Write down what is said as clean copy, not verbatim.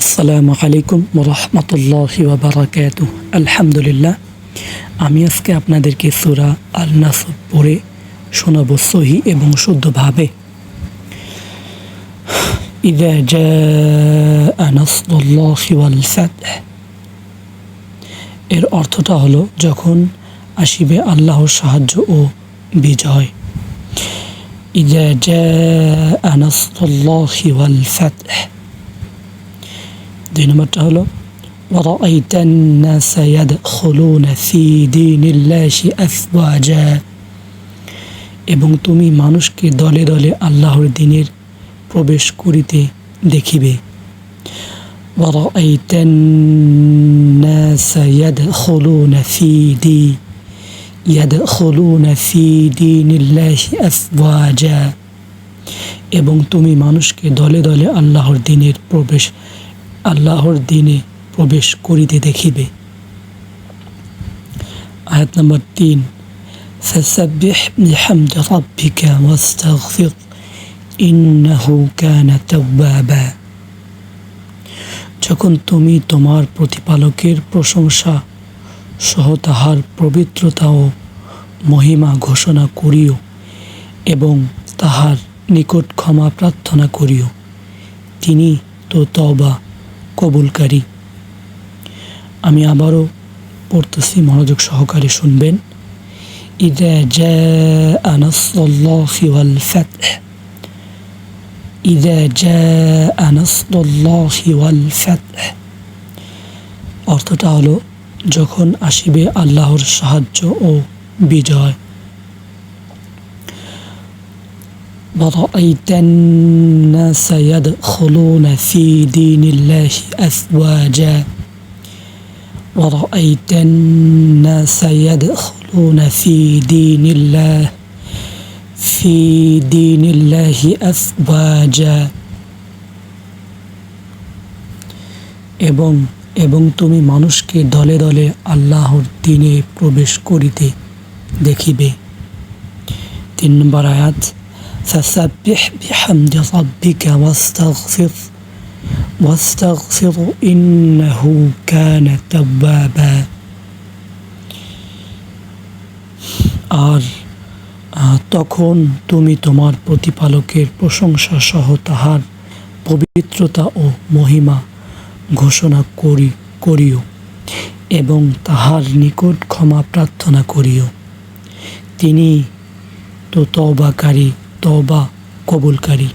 আসসালামু আলাইকুম ওরহমতুল্লাহি ওয়া বারাকাতুহু। আলহামদুলিল্লাহ, আমি আজকে আপনাদেরকে সূরা আল নাসর পড়ে শোনাবো সহি এবং শুদ্ধভাবে। ইযা জাআ নাসরুল্লাহি ওয়াল ফাতহ, এর অর্থটা হলো যখন আসিবে আল্লাহর সাহায্য ও বিজয়। ইযা জাআ নাসরুল্লাহি ওয়াল ফাতহ। দুই নম্বরটা হলো ওয়ারাআইতান নাসা ইয়াদখুলুনা ফি দীনিল্লাহি আফওয়াজা, এবং তুমি মানুষকে দলে দলে আল্লাহর দ্বীনের প্রবেশ করিতে দেখিবে। ওয়ারাআইতান নাসা ইয়াদখুলুনা ফি দীনিল্লাহি আফওয়াজা, এবং তুমি মানুষকে দলে দলে আল্লাহর দ্বীনে প্রবেশ করিতে দেখিবে। আয়াত নম্বর 3, ফাসাব্বিহ বিহামদি রাব্বিকা ওয়াস্তাগফির ইন্নাহু কানা তাওয়াবা। যখন তুমি তোমার প্রতিপালকের প্রশংসা সহ তাহার পবিত্রতা ও মহিমা ঘোষণা করিও এবং তাহার নিকট ক্ষমা প্রার্থনা করিও, তিনি তো তওবা কবুলকারী। আমি আবারও পড়তেছি, মনোযোগ সহকারে শুনবেন। ইযা জাআ নাসরুল্লাহি ওয়াল ফাতহ, ইযা জাআ নাসরুল্লাহি ওয়াল ফাতহ, অর্থটা হলো যখন আসিবে আল্লাহর সাহায্য ও বিজয়। وَرَأَيْتَ النَّاسَ يَدْخُلُونَ فِي دِينِ اللَّهِ أَفْوَاجًا وَرَأَيْتَ النَّاسَ يَدْخُلُونَ فِي دِينِ اللَّهِ أَفْوَاجًا, এবং তুমি মানুষকে দলে দলে আল্লাহর দ্বীনে প্রবেশ করিতে দেখিবে। 3 নম্বর আয়াত, ফাসাব্বিহ বিহামদি রাব্বিকা ওয়াস্তাগফির ইন্নাহু কানা তাওয়াবা। আর তখন তুমি তোমার প্রতিপালকের প্রশংসা সহ তাহার পবিত্রতা ও মহিমা ঘোষণা করিও এবং তাহার নিকট ক্ষমা প্রার্থনা করিও, তিনি তো তওবা কবুলকারী।